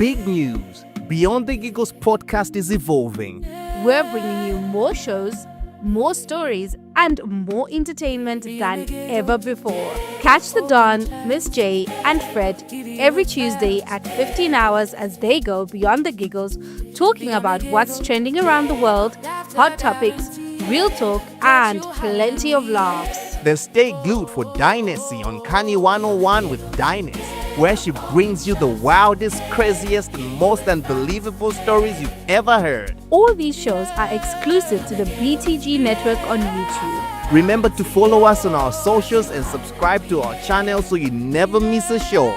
Big news! Beyond the Giggles podcast is evolving. We're bringing you more shows, more stories, and more entertainment than ever before. Catch the Don, Miss J, and Fred every Tuesday at 15 hours as they go beyond the giggles, talking about what's trending around the world, hot topics, real talk, and plenty of laughs. Then stay glued for Dynasty on Kanye 101 with Dynasty, where she brings you the wildest, craziest, and most unbelievable stories you've ever heard. All these shows are exclusive to the BTG network on YouTube. Remember to follow us on our socials and subscribe to our channel so you never miss a show.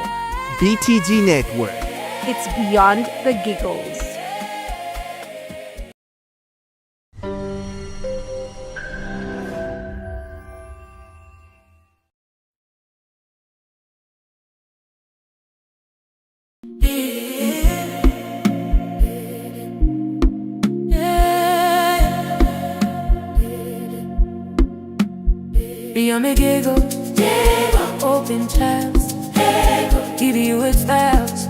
BTG Network. It's beyond the giggles. Beyond the giggle, open tabs, give you with styles.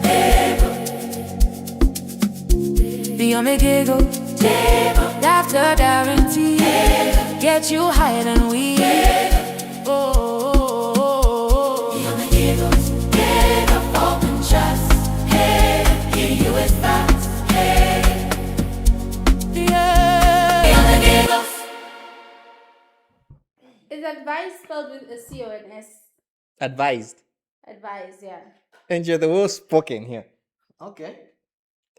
Beyond the giggle, laughter guarantee, get you higher than we. Beyond the giggle, open trust, give you with styles. Beyond the giggle. Is advice spelled with a C or an S? Advised. Advise, yeah. And you're the worst spoken here. Okay.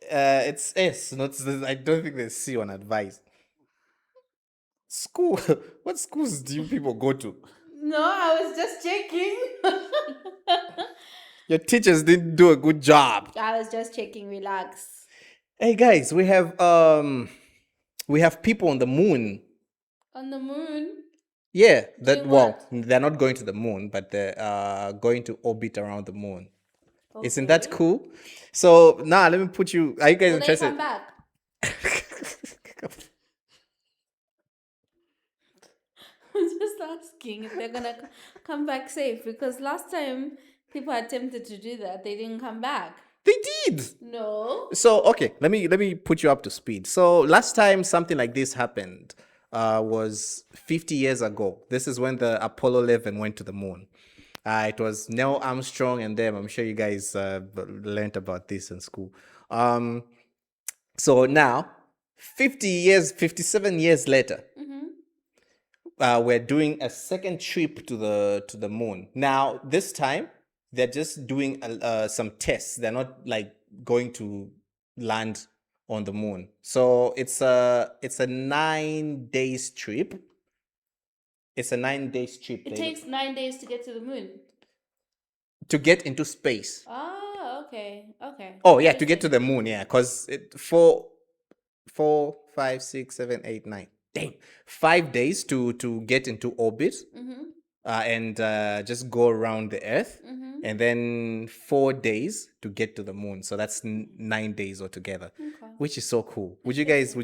It's S, not I don't think there's C on advised. School. What schools do you people go to? No, I was just checking. Your teachers didn't do a good job. I was just checking, relax. Hey guys, we have people on the moon. On the moon? Yeah, Doing what? they're not going to the moon, but they're going to orbit around the moon. Isn't that cool? So now let me put you. Are you guys Will they interested? come back? I'm just asking if they're gonna come back safe, because last time people attempted to do that, they didn't come back. They did. No. So okay, let me put you up to speed. So last time something like this happened was 50 years ago. This is when the Apollo 11 went to the moon. It was Neil Armstrong and them. I'm sure you guys learned about this in school. So now, 57 years later, we're doing a second trip to the moon. Now, this time, they're just doing some tests. They're not like going to land on the moon. So it's a 9 days trip. It's a 9 days trip. It takes 9 days to get to the moon. To get into space. Oh, okay. Oh yeah, to get to the moon, yeah, because it 4, 5, 6, 7, 8, 9. Dang, 5 days to get into orbit, and just go around the Earth, and then 4 days to get to the moon. So that's 9 days altogether, which is so cool. Would you guys,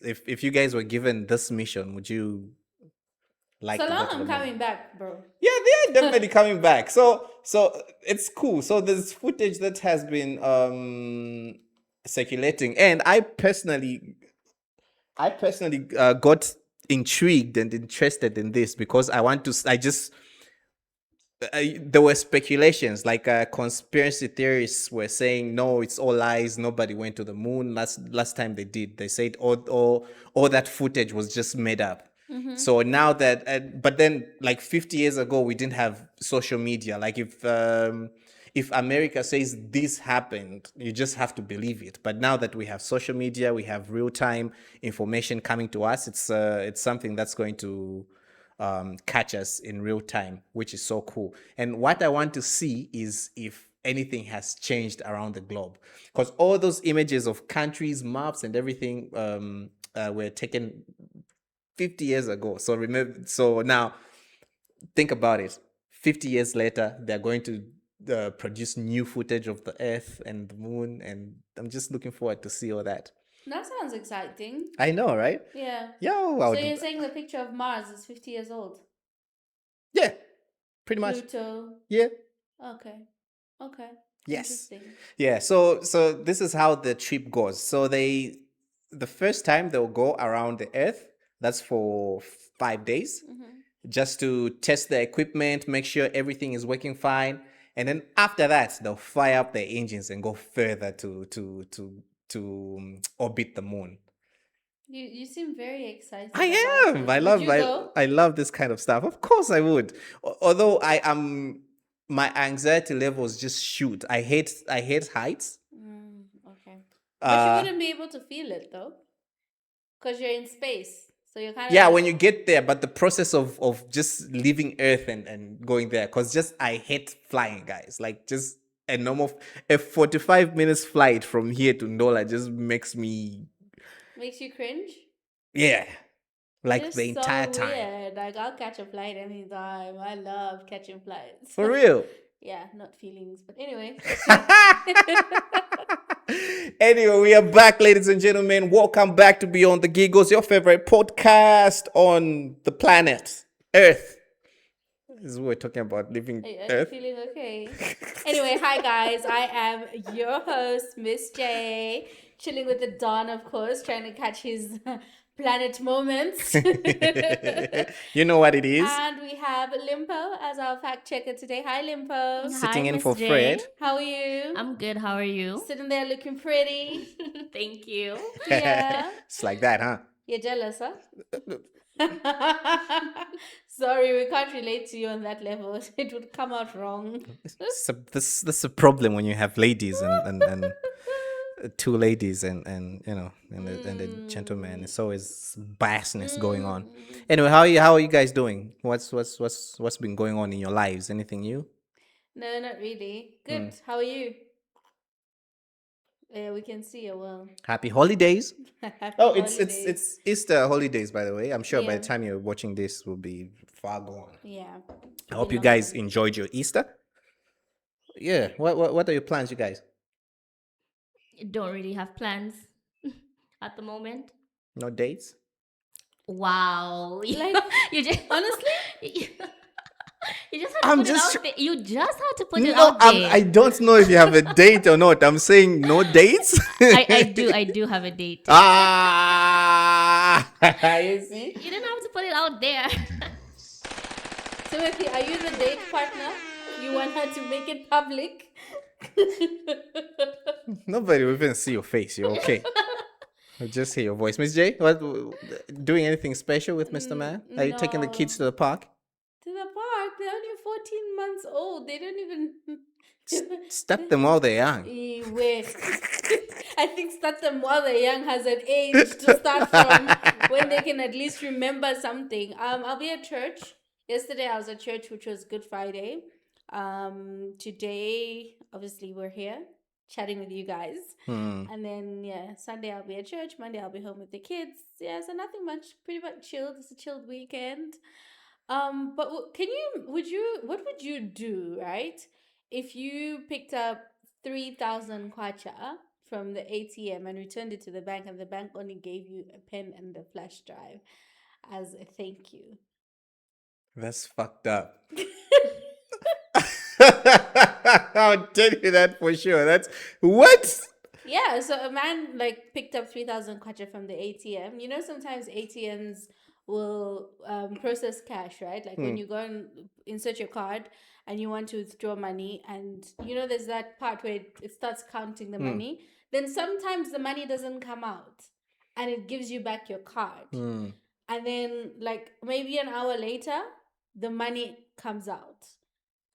if you guys were given this mission, would you like? So to go long to the I'm moon? coming back, bro. Yeah, they are definitely coming back. So it's cool. So there's footage that has been circulating, and I personally got intrigued and interested in this because there were speculations, like conspiracy theorists were saying, no, it's all lies. Nobody went to the moon. Last time they did, they said all that footage was just made up. So now that, but then like 50 years ago, we didn't have social media. Like if America says this happened, you just have to believe it. But now that we have social media, we have real-time information coming to us. It's something that's going to catch us in real time, which is so cool. And what I want to see is if anything has changed around the globe, because all those images of countries, maps, and everything were taken 50 years ago. So now think about it. 50 years later, they're going to produce new footage of the Earth and the moon, and I'm just looking forward to see all that. That sounds exciting. I know, right? Yeah. Yeah. So you're saying the picture of Mars is 50 years old? Yeah, pretty much. Pluto. Yeah. Okay. Yes. Interesting. Yeah. So this is how the trip goes. So the first time they'll go around the Earth. That's for 5 days, just to test the equipment, make sure everything is working fine, and then after that they'll fire up their engines and go further to orbit the moon. You seem very excited I about am. it. Would you go? I love this kind of stuff. Of course I would. Although I am my anxiety levels just shoot. I hate heights. Okay. But you Uh wouldn't be able to feel it though, because you're in space. So you're kind of yeah, like, when you get there, but the process of just leaving Earth and going there, because just I hate flying, guys. Like just a normal a 45 minutes flight from here to Nola just makes me, makes you cringe. yeah, like You're the entire so time. weird. Like I'll catch a flight anytime. I love catching flights. For real. Yeah, not feelings, but anyway. Anyway, we are back, ladies and gentlemen. Welcome back to Beyond the Giggles, your favorite podcast on the planet Earth. This is what we're talking about, living Are you Earth. feeling okay? Anyway, hi guys. I am your host, Miss J, chilling with the Don, of course, trying to catch his planet moments. You know what it is? And we have Limpo as our fact checker today. Hi, Limpo. Sitting Hi, in Miss for J. Fred. How are you? I'm good. How are you? Sitting there looking pretty. Thank you. Yeah. It's like that, huh? You're jealous, huh? Sorry, we can't relate to you on that level. It would come out wrong. So this is a problem when you have ladies and two ladies and you know and the gentleman. It's always biasness going on. Anyway, how are you guys doing? What's been going on in your lives? Anything new? No, not really. Good. How are you? Yeah, we can see you well. Happy holidays. Happy Oh, holidays. it's Easter holidays, by the way. I'm sure by Yeah. the time you're watching this will be far gone. Yeah. I hope Be you long guys gone. enjoyed your Easter. Yeah. What are your plans, you guys? Don't really have plans at the moment. No dates? Wow. Like, you just honestly? you just had to I'm put just- it out there. You just had to put it No, out there. I don't know if you have a date or not. I'm saying no dates. I do have a date. Ah, you see? You didn't have to put it out there. Timothy, are you the date partner? You want her to make it public? Nobody will even see your face. You're okay. I'll just hear your voice. Miss J, what doing anything special with Mr. Man? Are you taking the kids to the park? To the park. They're only 14 months old. They don't even. Start them while they're young. Wait. I think start them while they're young has an age to start from when they can at least remember something. I'll be at church. Yesterday I was at church, which was Good Friday. Today, obviously, we're here chatting with you guys. And then Sunday I'll be at church. Monday I'll be home with the kids. Yeah, so nothing much. Pretty much chilled. It's a chilled weekend. But what would you do, right? If you picked up 3,000 kwacha from the ATM and returned it to the bank, and the bank only gave you a pen and a flash drive as a thank you. That's fucked up. I'll tell you that for sure. That's what? Yeah, so a man like picked up 3,000 kwacha from the ATM. You know, sometimes ATMs will process cash, right? Like when you go and insert your card and you want to withdraw money, and you know there's that part where it starts counting the money. Then sometimes the money doesn't come out and it gives you back your card. And then like maybe an hour later, the money comes out.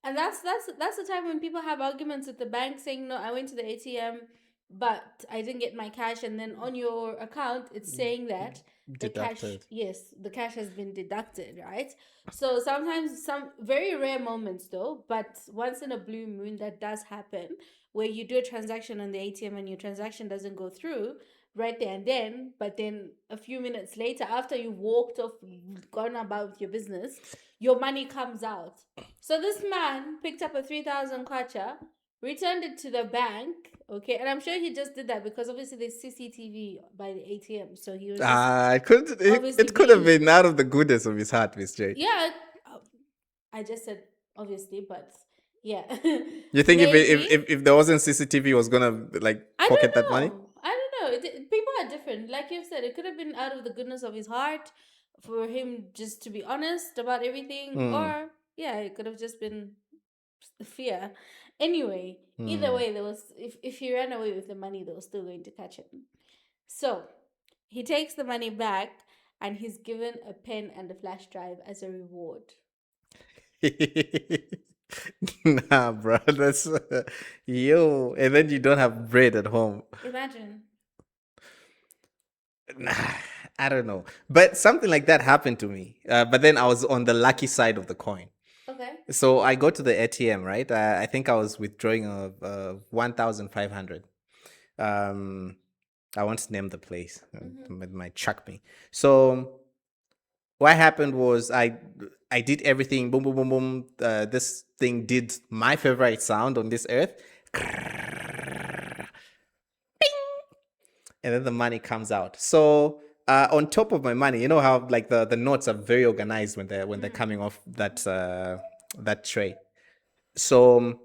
And that's the time when people have arguments with the bank saying, no, I went to the ATM, but I didn't get my cash. And then on your account, it's saying that the cash, the cash has been deducted, right? So sometimes, some very rare moments though, but once in a blue moon, that does happen, where you do a transaction on the ATM and your transaction doesn't go through right there and then, but then a few minutes later, after you walked off, gone about with your business, your money comes out. So this man picked up a 3,000 kwacha, returned it to the bank, okay, and I'm sure he just did that because obviously there's CCTV by the ATM, so he was just it could have been out of the goodness of his heart, Miss J. yeah, I just said obviously, but Yeah. You think Maybe. if there wasn't CCTV, he was gonna like I pocket don't that money? know. I don't know. People are different. Like you've said, it could have been out of the goodness of his heart for him just to be honest about everything, Hmm. or yeah, it could have just been fear. Anyway, either Hmm. way, there was if he ran away with the money, they were still going to catch him. So he takes the money back and he's given a pen and a flash drive as a reward. Nah, bro, that's yo. And then you don't have bread at home. Imagine. Nah, I don't know, but something like that happened to me. But then I was on the lucky side of the coin. Okay. So I go to the ATM, right? I think I was withdrawing 1,500. Um, I won't name the place. It might chuck me. So what happened was I did everything. Boom, boom, boom, boom. This thing did my favorite sound on this earth, and then the money comes out. So on top of my money, you know how like the notes are very organized when they're coming off that tray. So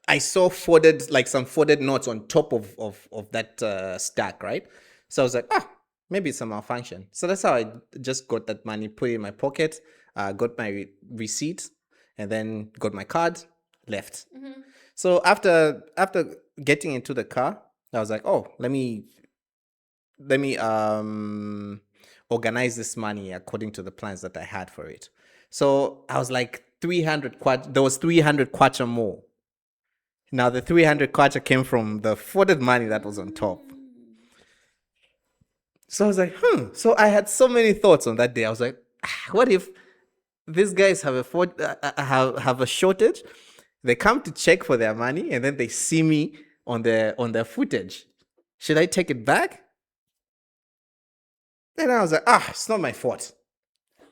I saw folded like some folded notes on top of that stack, right? So I was like, maybe it's a malfunction. So that's how I just got that money, put it in my pocket, got my receipt, and then got my card, left. So after getting into the car, I was like, oh, let me organize this money according to the plans that I had for it. So I was like 300 kwacha. There was 300 kwacha more. Now the 300 kwacha came from the folded money that was on top. So I was like, So I had so many thoughts on that day. I was like, what if these guys have have a shortage? They come to check for their money and then they see me on their footage. Should I take it back? Then I was like, it's not my fault.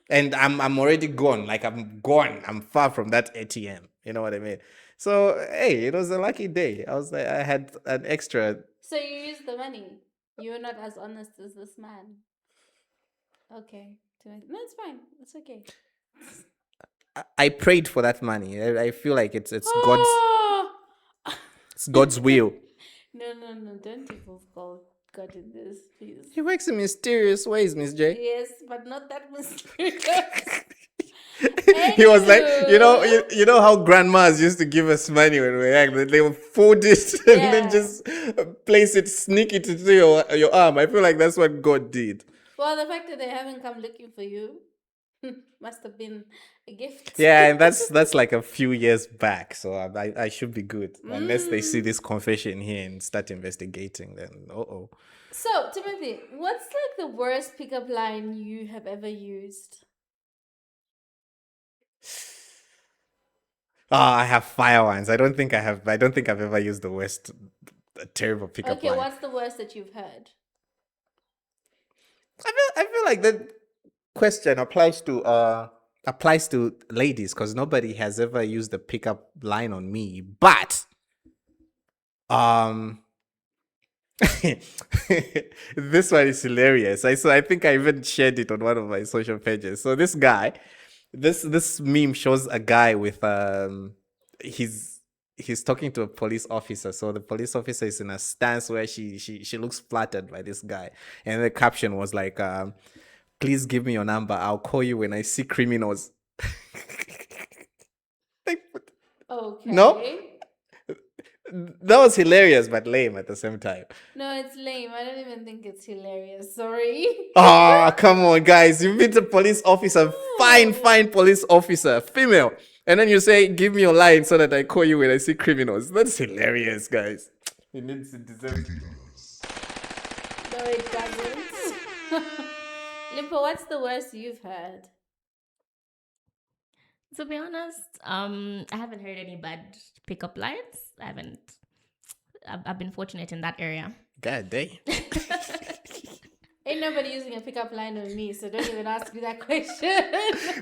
And I'm already gone. Like I'm gone. I'm far from that ATM. You know what I mean? So hey, it was a lucky day. I was like, I had an extra. So you used the money. You were not as honest as this man. Okay. No, it's fine. It's okay. I prayed for that money. I feel like it's Oh! God's will. No, don't involve God in this, please. He works in mysterious ways, Miss J. Yes, but not that mysterious. He was like, Anywho. you know how grandmas used to give us money when we were young. They would fold it and then Yeah. just place it, sneak it into your arm. I feel like that's what God did. Well, the fact that they haven't come looking for you must have been a gift. Yeah, and that's like a few years back, so I should be good unless they see this confession here and start investigating. Then So, Timothy, what's like the worst pickup line you have ever used? I have fire ones. I don't think I have. I don't think I've ever used the worst, terrible pickup Okay, line. what's the worst that you've heard? I feel like that question applies to ladies because nobody has ever used the pickup line on me. But this one is hilarious. I think I even shared it on one of my social pages. So this guy, this meme shows a guy with he's talking to a police officer. So the police officer is in a stance where she looks flattered by this guy, and the caption was like, "Please give me your number. I'll call you when I see criminals." Like, Okay. no, that was hilarious but lame at the same time. No, it's lame. I don't even think it's hilarious. Sorry. Oh, come on, guys. You meet a police officer, fine police officer, female. And then you say, give me your line so that I call you when I see criminals. That's hilarious, guys. He needs to deserve it. No, it doesn't. Limpo, what's the worst you've heard? To be honest, I haven't heard any bad pickup lines. I've been fortunate in that area. God dang. Ain't nobody using a pickup line on me, so don't even ask me that question.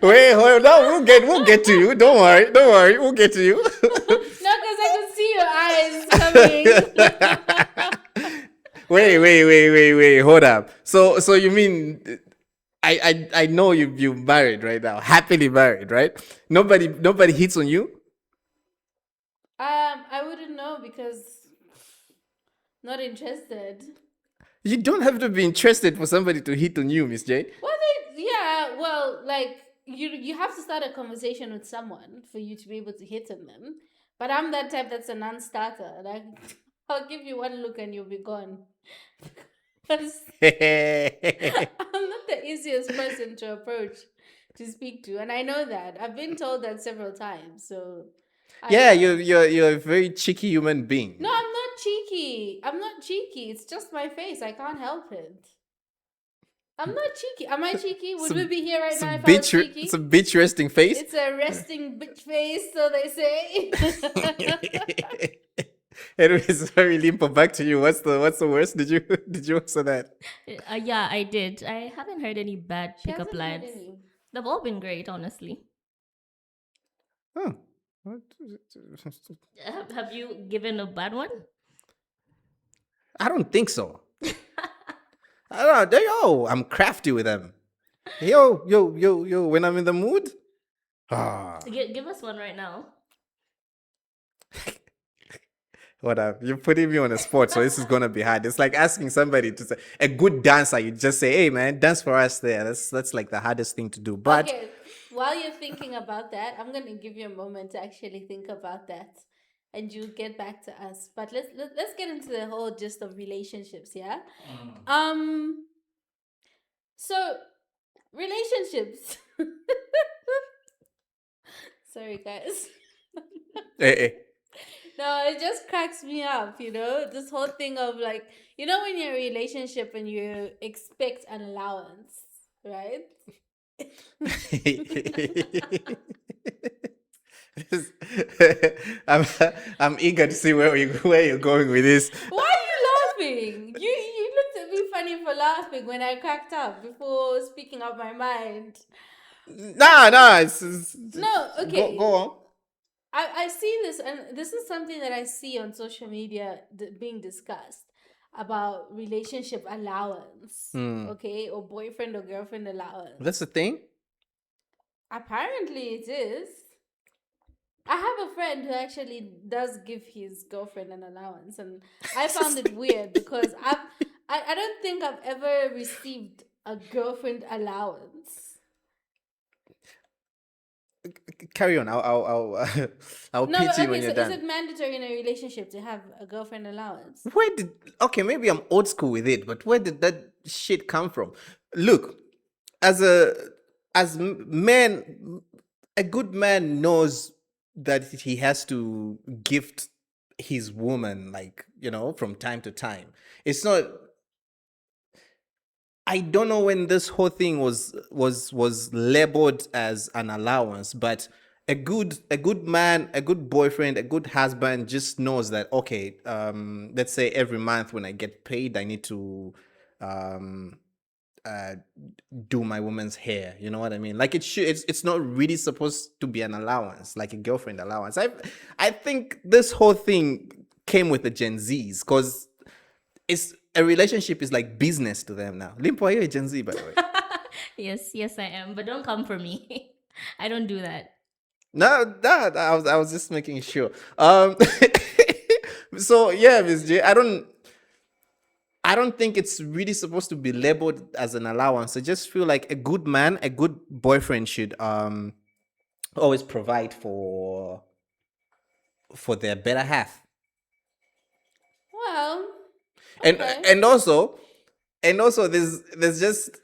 Wait, hold on. We'll get to you. Don't worry. We'll get to you. No, because I could see your eyes coming. Wait. Hold up. So you mean I know you married right now, happily married, right? Nobody hits on you. I wouldn't know because not interested. You don't have to be interested for somebody to hit on you, Miss J. Well, yeah. Well, like you have to start a conversation with someone for you to be able to hit on them. But I'm that type that's a non-starter. Like I'll give you one look and you'll be gone. Because I'm not the easiest person to approach to speak to, and I know that. I've been told that several times. So Yeah, know. you're a very cheeky human being. No, I'm not cheeky. I'm not cheeky. It's just my face. I can't help it. I'm not cheeky. Am I cheeky? Would we be here right now if I was cheeky? It's a bitch resting face. It's a resting bitch face, so they say. Anyways, sorry, Limpo, back to you. What's the worst? Did you answer that? Yeah, I did. I haven't heard any bad She pickup hasn't heard lines. any. They've all been great, honestly. Oh. Have you given a bad one? I don't think so. I don't know. Yo, I'm crafty with them. Yo. When I'm in the mood, Give us one right now. what up? You're putting me on a spot, so this is gonna be hard. It's like asking somebody to say a good dancer. You just say, "Hey, man, dance for us." There, that's like the hardest thing to do. But Okay, while you're thinking about that, I'm gonna give you a moment to actually think about that, and you get back to us. But let's get into the whole gist of relationships. Yeah. So relationships. Sorry, guys. hey. No, it just cracks me up, this whole thing of like, when you're in a relationship and you expect an allowance, right? I'm I'm eager to see where you're going with this. Why are you laughing? You looked at me funny for laughing when I cracked up before speaking out my mind. No, No, okay. Go on. I see this, and this is something that I see on social media being discussed about relationship allowance, okay, or boyfriend or girlfriend allowance. That's the thing. Apparently, it is. I have a friend who actually does give his girlfriend an allowance, and I found it weird because I don't think I've ever received a girlfriend allowance. Carry on. I'll No, pity okay, you when so you're done. is it mandatory in a relationship to have a girlfriend allowance? Okay, maybe I'm old school with it, but where did that shit come from? Look, as man, a good man knows that he has to gift his woman, like, from time to time. It's not. I don't know when this whole thing was labeled as an allowance, but a good man, a good boyfriend, a good husband just knows that, okay, let's say every month when I get paid, I need to um uh do my woman's hair. You know what I mean? Like it's not really supposed to be an allowance, like a girlfriend allowance. I think this whole thing came with the Gen Zs, because it's a relationship is like business to them now. Limpo, are you a Gen Z, by the way? Yes, I am. But don't come for me. I don't do that. No, I was just making sure. So yeah, Miss J, I don't think it's really supposed to be labeled as an allowance. I just feel like a good man, a good boyfriend should always provide for their better half. Well, And okay. and also there's just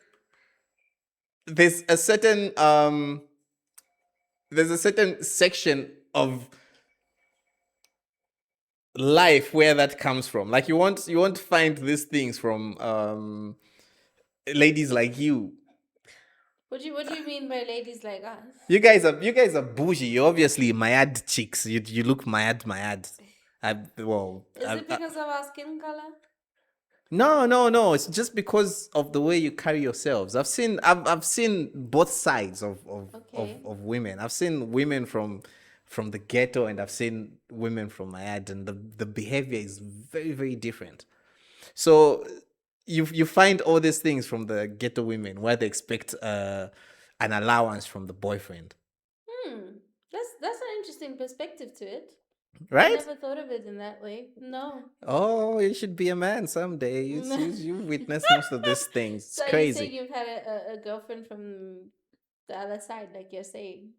there's a certain section of life where that comes from. Like you won't find these things from ladies like you. What do you mean by ladies like us? You guys are bougie. You're obviously Mayad chicks. You look Mayad. Is it because of our skin color? No. It's just because of the way you carry yourselves. I've seen both sides Okay. of women. I've seen women from the ghetto, and I've seen women from Mayad, and the behavior is very, very different. So you find all these things from the ghetto women where they expect an allowance from the boyfriend, That's an interesting perspective to it. I right? never thought of it in that way. No. Oh, you should be a man someday. You witness most of these things. It's So you say crazy. you've had a girlfriend from the other side, like you're saying.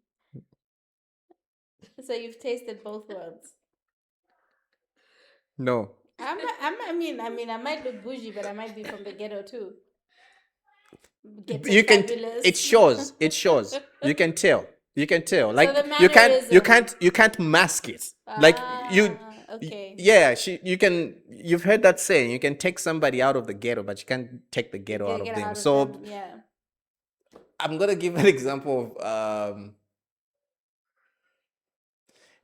So you've tasted both worlds. No, I might look bougie, but I might be from the ghetto too. Ghetto you can. fabulous. It shows. It shows. You can tell. You can tell. Like the you can't. You mannerism. can't. You can't mask it. Like you. Okay. Yeah, you can. You've heard that saying. You can take somebody out of the ghetto, but you can't take the ghetto out of Get them. out of So them, yeah. I'm gonna give an example of.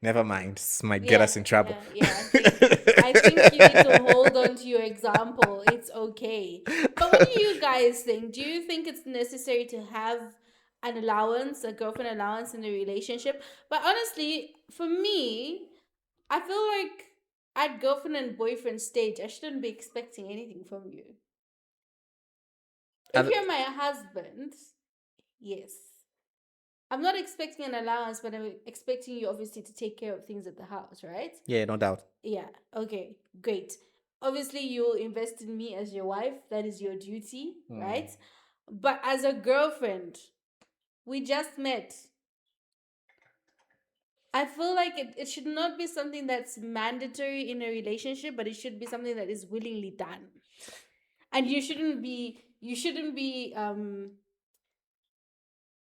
Never mind. This might get us in trouble. I think you need to hold on to your example. It's okay. But what do you guys think? Do you think it's necessary to have an allowance, a girlfriend allowance in a relationship? But honestly, for me, I feel like at girlfriend and boyfriend stage, I shouldn't be expecting anything from you. If And- you're my husband, yes. I'm not expecting an allowance, but I'm expecting you obviously to take care of things at the house, right? Yeah, no doubt. Yeah, okay, great. Obviously, you'll invest in me as your wife. That is your duty, right? But as a girlfriend, we just met. I feel like it should not be something that's mandatory in a relationship, but it should be something that is willingly done. And you shouldn't be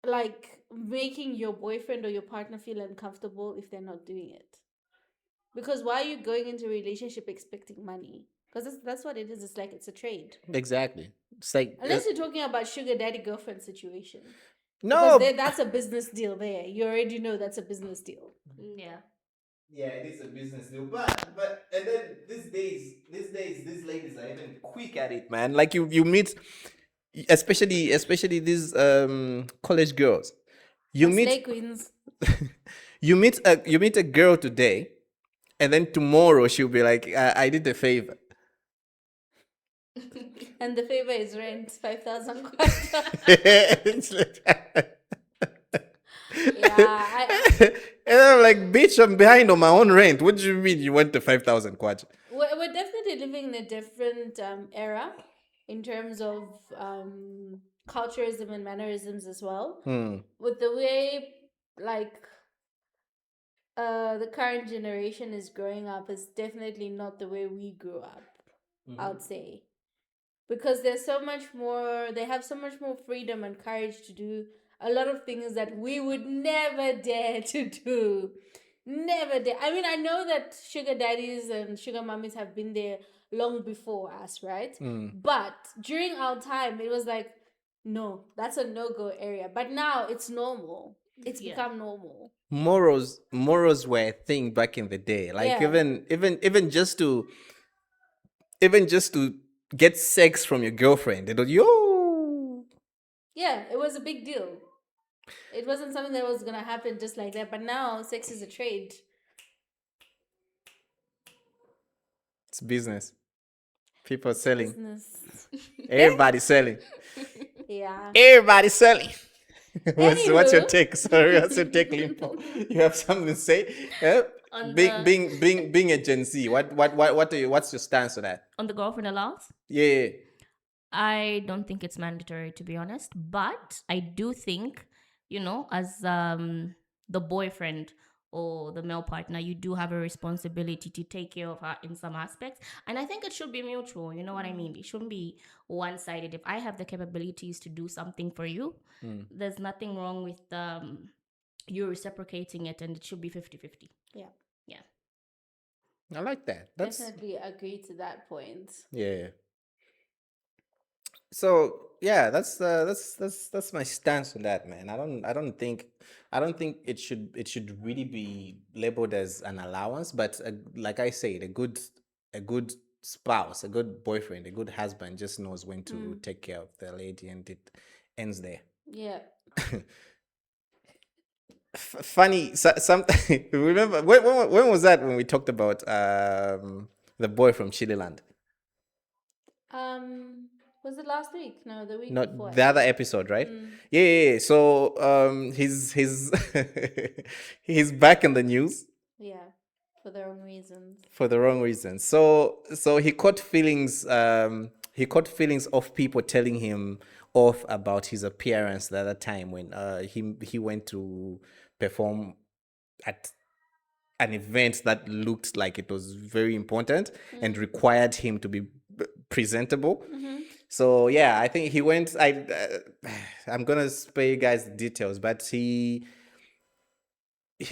like making your boyfriend or your partner feel uncomfortable if they're not doing it. Because why are you going into a relationship expecting money? Because that's what it is. It's like it's a trade. Exactly. It's like Unless you're talking about sugar daddy girlfriend situation. no. Because that's a business deal there. You already know that's a business deal. Yeah. Yeah, it is a business deal, but and then these days, these ladies are even quick at it, man. Like you meet, especially these college girls. You Slay meet queens. you meet a girl today, and then tomorrow she'll be like, I did a favor. And the favor is rent, 5,000 kwacha. It's like- Yeah, and I'm like, bitch, I'm behind on my own rent. What do you mean you want the 5,000 kwacha? we're definitely living in a different era in terms of culturism and mannerisms as well. With the way like the current generation is growing up is definitely not the way we grew up. I would say, because they have so much more freedom and courage to do a lot of things that we would never dare to do. Never dare. I mean, I know that sugar daddies and sugar mummies have been there long before us, right? But during our time, it was like, no, that's a no-go area. But now it's normal. It's become normal. Morals were a thing back in the day. Like Yeah. even just to get sex from your girlfriend, they don't yo. Yeah, it was a big deal. It wasn't something that was gonna happen just like that. But now, sex is a trade. It's business. People selling. Business. Everybody's selling. Yeah. Everybody's selling. What's your Anywho. take? Sorry, what's your take, Limpo? You have something to say? On Being a Gen Z, what's your stance on that? On the girlfriend allowance, Yeah. I don't think it's mandatory, to be honest. But I do think, as the boyfriend or the male partner, you do have a responsibility to take care of her in some aspects. And I think it should be mutual. You know what I mean? It shouldn't be one-sided. If I have the capabilities to do something for you, there's nothing wrong with you reciprocating it, and it should be 50-50. Yeah. Yeah. I like that. That's Definitely agree to that point. yeah. So yeah, that's my stance on that, man. I don't think it should really be labeled as an allowance, but like I said, a good spouse, a good boyfriend, a good husband just knows when to take care of the lady, and it ends there. Yeah. Funny, something. Remember when was that when we talked about the boy from Chile land? Was it last week? No, the week Not before. the other episode, right? Yeah. So he's he's back in the news Yeah, for the wrong reasons. for the wrong reason. So he caught feelings of people telling him off about his appearance the other time when he went to perform at an event that looked like it was very important and required him to be presentable. So yeah, I think he went. I'm gonna spare you guys the details, but he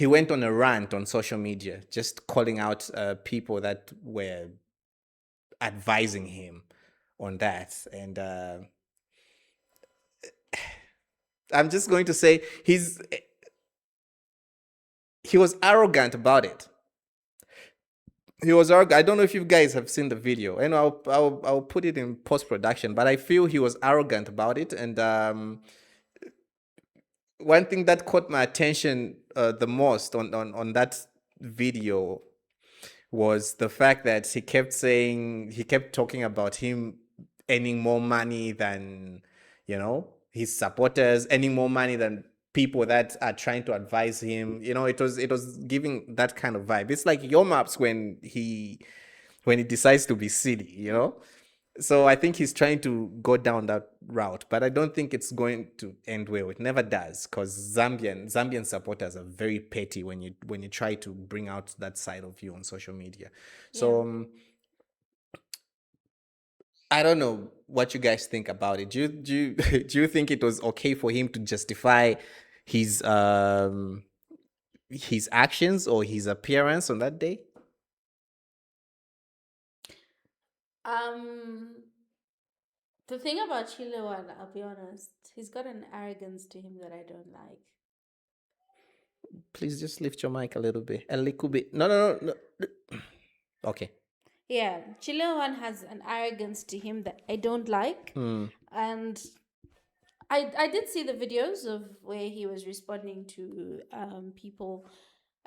went on a rant on social media, just calling out people that were advising him on that, and I'm just going to say he was arrogant about it. He was arrogant. I don't know if you guys have seen the video, and I'll put it in post production. But I feel he was arrogant about it, and one thing that caught my attention the most on that video was the fact that he kept talking about him earning more money than his supporters, earning more money than people that are trying to advise him. It was giving that kind of vibe. It's like your maps when he decides to be silly. So I think he's trying to go down that route, but I don't think it's going to end well. It never does, because Zambian supporters are very petty when you try to bring out that side of you on social media. So I don't know what you guys think about it. Do you think it was okay for him to justify his actions or his appearance on that day? The thing about Chile one, I'll be honest, he's got an arrogance to him that I don't like. Please just lift your mic a little bit. A little bit. No. Okay. Yeah, Chile one has an arrogance to him that I don't like. And I did see the videos of where he was responding to people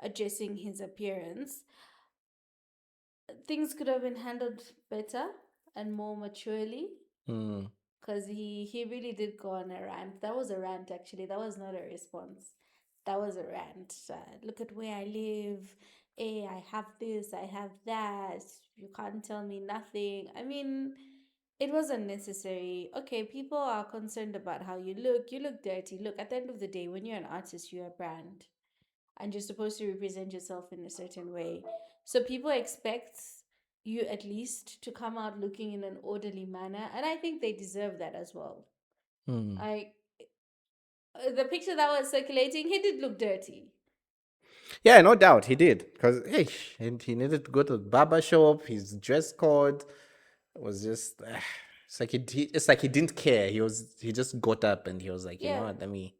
addressing his appearance. Things could have been handled better and more maturely, because he really did go on a rant. That was a rant, actually. That was not a response. That was a rant. Look at where I live. Hey, I have this, I have that. You can't tell me nothing. I mean, it was unnecessary. Okay, people are concerned about how you look. You look dirty. Look, at the end of the day, when you're an artist, you're a brand, and you're supposed to represent yourself in a certain way. So people expect you at least to come out looking in an orderly manner, and I think they deserve that as well. I The picture that was circulating, he did look dirty. Yeah, no doubt he did, because and he needed to go to the barber shop. His dress code was just it's like he didn't care. He just got up and he was like, you know what, let me.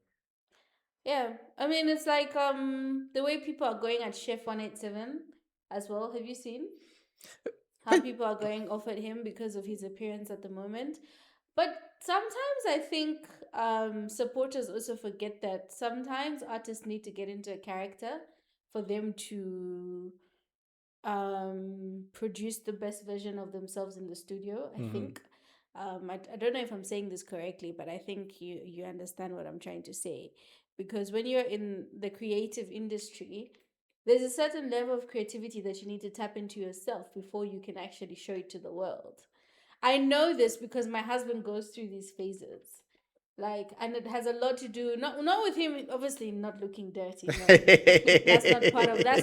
Yeah, I mean, it's like the way people are going at Chef 187 as well. Have you seen how people are going off at him because of his appearance at the moment? But sometimes I think supporters also forget that sometimes artists need to get into a character for them to produce the best version of themselves in the studio. I think I don't know if I'm saying this correctly, but I think you understand what I'm trying to say. Because when you're in the creative industry, there's a certain level of creativity that you need to tap into yourself before you can actually show it to the world. I know this because my husband goes through these phases. And it has a lot to do not with him obviously not looking dirty. No. that's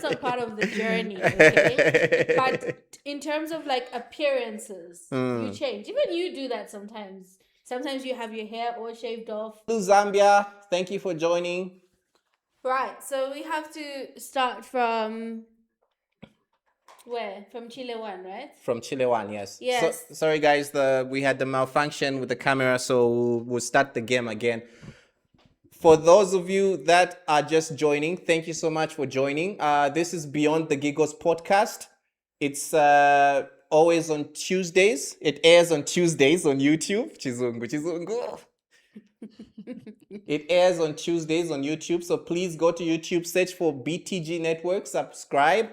not part of the journey, okay? But in terms of appearances, you change. Even you do that sometimes. Sometimes you have your hair all shaved off. Zambia, thank you for joining. Right, so we have to start from where? From Chile 1, right? From Chile 1, yes. Yes. Sorry guys, we had the malfunction with the camera, so we'll start the game again. For those of you that are just joining, thank you so much for joining. This is Beyond the Giggles podcast. It's always on Tuesdays. It airs on Tuesdays on YouTube. Chizungu. It airs on Tuesdays on YouTube. So please go to YouTube, search for BTG Network, subscribe.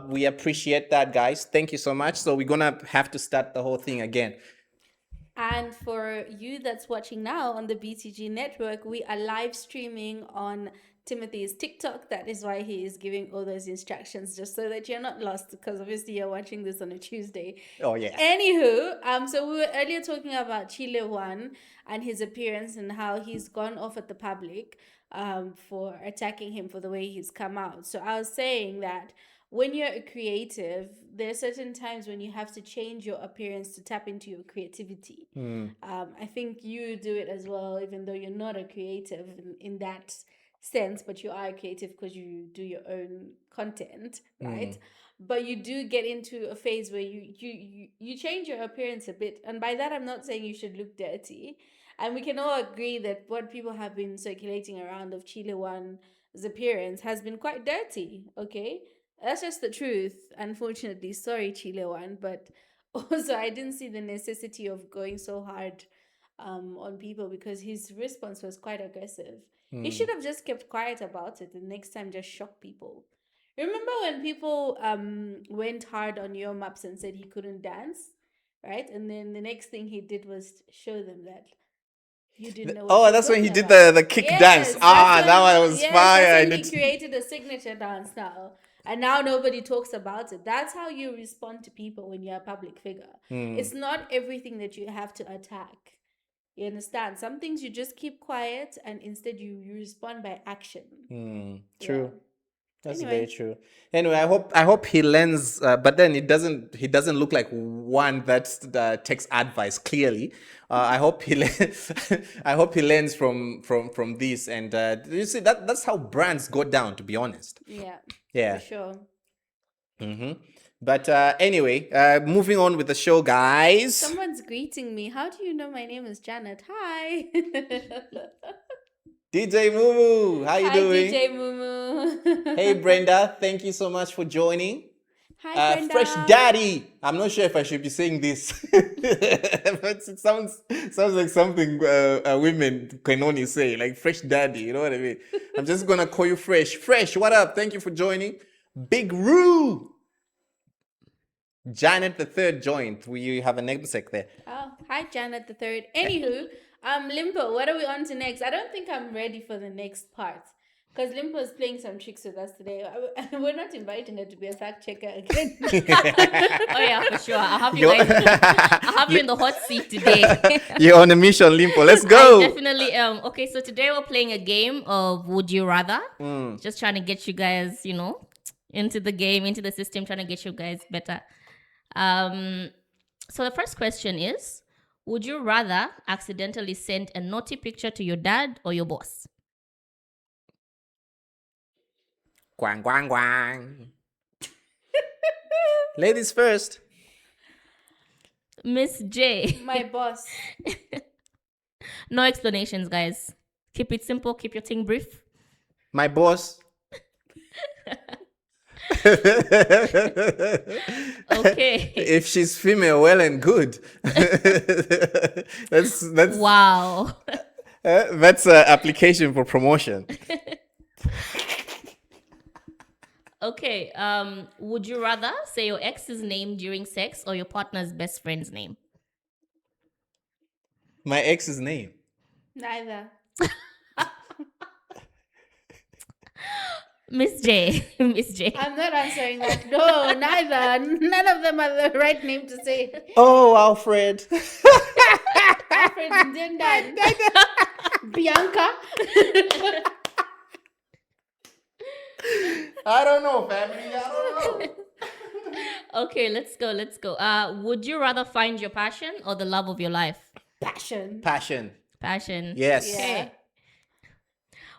We appreciate that, guys. Thank you so much. So we're going to have to start the whole thing again. And for you that's watching now on the BTG network, we are live streaming on Timothy's TikTok. That is why he is giving all those instructions, just so that you're not lost, because obviously you're watching this on a Tuesday. Oh yeah. Anywho, so we were earlier talking about Chile one and his appearance and how he's gone off at the public for attacking him for the way he's come out. So I was saying that when you're a creative, there are certain times when you have to change your appearance to tap into your creativity. I think you do it as well, even though you're not a creative in that sense, but you are a creative because you do your own content, right? But you do get into a phase where you change your appearance a bit, and by that I'm not saying you should look dirty. And we can all agree that what people have been circulating around of Chile One's appearance has been quite dirty, okay? That's just the truth, unfortunately. Sorry, Chile One, but also I didn't see the necessity of going so hard on people because his response was quite aggressive. He should have just kept quiet about it, and next time just shock people. Remember when people went hard on Yo Maps and said he couldn't dance, right? And then the next thing he did was show them that you didn't know what Oh, you're that's when he talking did about. the kick Yes, dance. that's That when- one was yes, fire. That's I when he did- created a signature dance now. And now nobody talks about it. That's how you respond to people when you're a public figure. It's not everything that you have to attack. You understand? Some things you just keep quiet and instead you respond by action. True. Yeah. That's Anyway. very true. Anyway, I hope he learns, but then he doesn't look like one that takes advice clearly. I hope he I hope he learns from this, and you see that's how brands go down. To be honest, Yeah. yeah. For sure. But anyway, moving on with the show, guys. Someone's greeting me. How do you know my name is Janet? Hi. DJ Mumu, how you Hi, doing? DJ Mumu. Hey Brenda, thank you so much for joining. Hi, Brenda. Fresh Daddy. I'm not sure if I should be saying this, but it sounds like something women can only say, like Fresh Daddy. You know what I mean? I'm just gonna call you Fresh. Fresh, what up? Thank you for joining. Big Roo. Janet the Third joined. We have a namesake there. Oh, hi, Janet the Third. Anywho, Limpo, what are we on to next? I don't think I'm ready for the next part. Because Limpo is playing some tricks with us today. We're not inviting her to be a fact checker again. Oh yeah, for sure. I'll have you guys. I'll have you in the hot seat today. You're on a mission, Limpo. Let's go. I definitely okay, so today we're playing a game of Would You Rather. Just trying to get you guys, into the game, into the system, trying to get you guys better. So the first question is, would you rather accidentally send a naughty picture to your dad or your boss? Quang, quang, quang. Ladies first. Miss J. My boss. No explanations, guys. Keep it simple, keep your thing brief. My boss. Okay. If she's female, well and good. that's Wow. that's an application for promotion. Okay. Would you rather say your ex's name during sex or your partner's best friend's name? My ex's name. Neither. Miss J. Miss J. I'm not answering that. No, neither. None of them are the right name to say. Oh, Alfred. Alfred's Indian dad. Bianca. I don't know, family. I don't know. Okay, let's go. Would you rather find your passion or the love of your life? Passion. Passion. Passion. Yes. Yeah. Okay.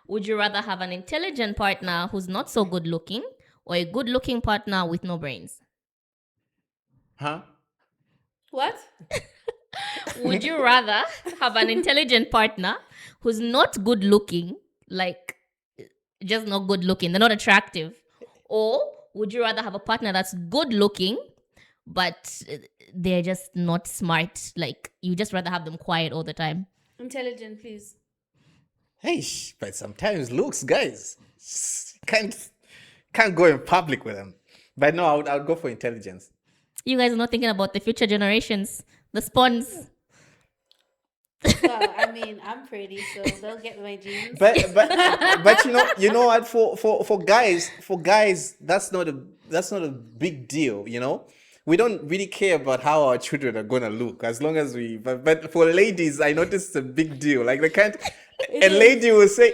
Would you rather have an intelligent partner who's not so good looking or a good looking partner with no brains? Huh? What? Would you rather have an intelligent partner who's not good looking, like just not good looking, they're not attractive? Or would you rather have a partner that's good looking, but they're just not smart? Like you just rather have them quiet all the time? Intelligent, please. Hey, but sometimes looks, guys, can't go in public with them. But no, I would go for intelligence. You guys are not thinking about the future generations, the spawns. Well, I mean, I'm pretty, so they'll get my genes. But you know what, for guys that's not a big deal, you know. We don't really care about how our children are gonna look as long as but for ladies I notice it's a big deal. Like they can't a lady will say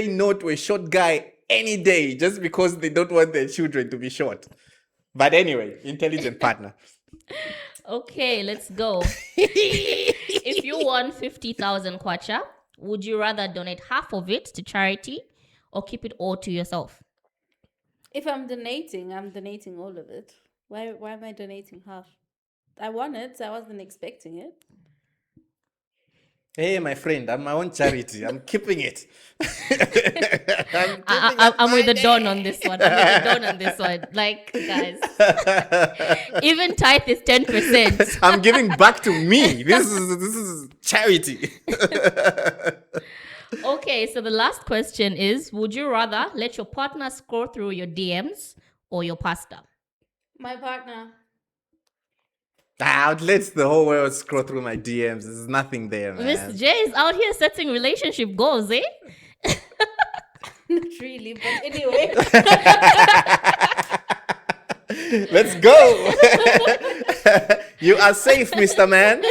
no to a short guy any day just because they don't want their children to be short. But anyway, intelligent partner. Okay, let's go. If you won 50,000 kwacha, would you rather donate half of it to charity or keep it all to yourself? If I'm donating all of it. Why am I donating half? I won it, so I wasn't expecting it. Hey, my friend, I'm my own charity. I'm keeping it. I'm with the Don on this one. Like, guys, even tithe is 10%. I'm giving back to me. This is charity. Okay, so the last question is: would you rather let your partner scroll through your DMs or your pasta? My partner. I'd let the whole world scroll through my DMs. There's nothing there, man. Miss J is out here setting relationship goals, eh? Not really, but anyway. Let's go. You are safe, Mr. Man.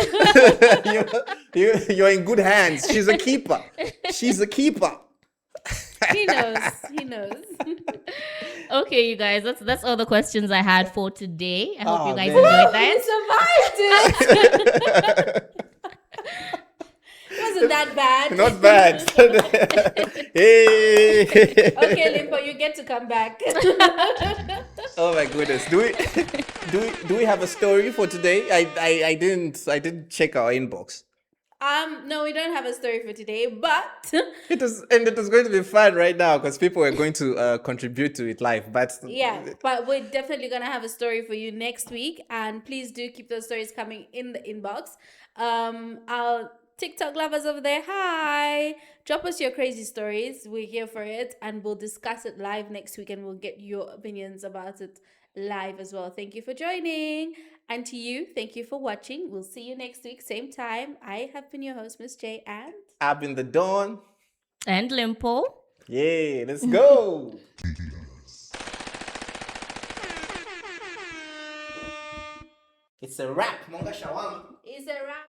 You're in good hands. She's a keeper. He knows. Okay, you guys, that's all the questions I had for today. I hope you guys man. enjoyed We that. survived it. Wasn't that bad? Not bad. Hey. Okay, Limpo, you get to come back. Oh my goodness. Do we have a story for today? I didn't check our inbox. No, we don't have a story for today, but It was going to be fun right now because people are going to contribute to it live. But yeah, but we're definitely gonna have a story for you next week, and please do keep those stories coming in the inbox. Our TikTok lovers over there, hi! Drop us your crazy stories. We're here for it, and we'll discuss it live next week, and we'll get your opinions about it live as well. Thank you for joining, and to you, thank you for watching. We'll see you next week, same time. I have been your host, Miss J, and I've been the Dawn. And Limpo. Yeah, let's go. It's a wrap, Monga Shawama. it's a wrap.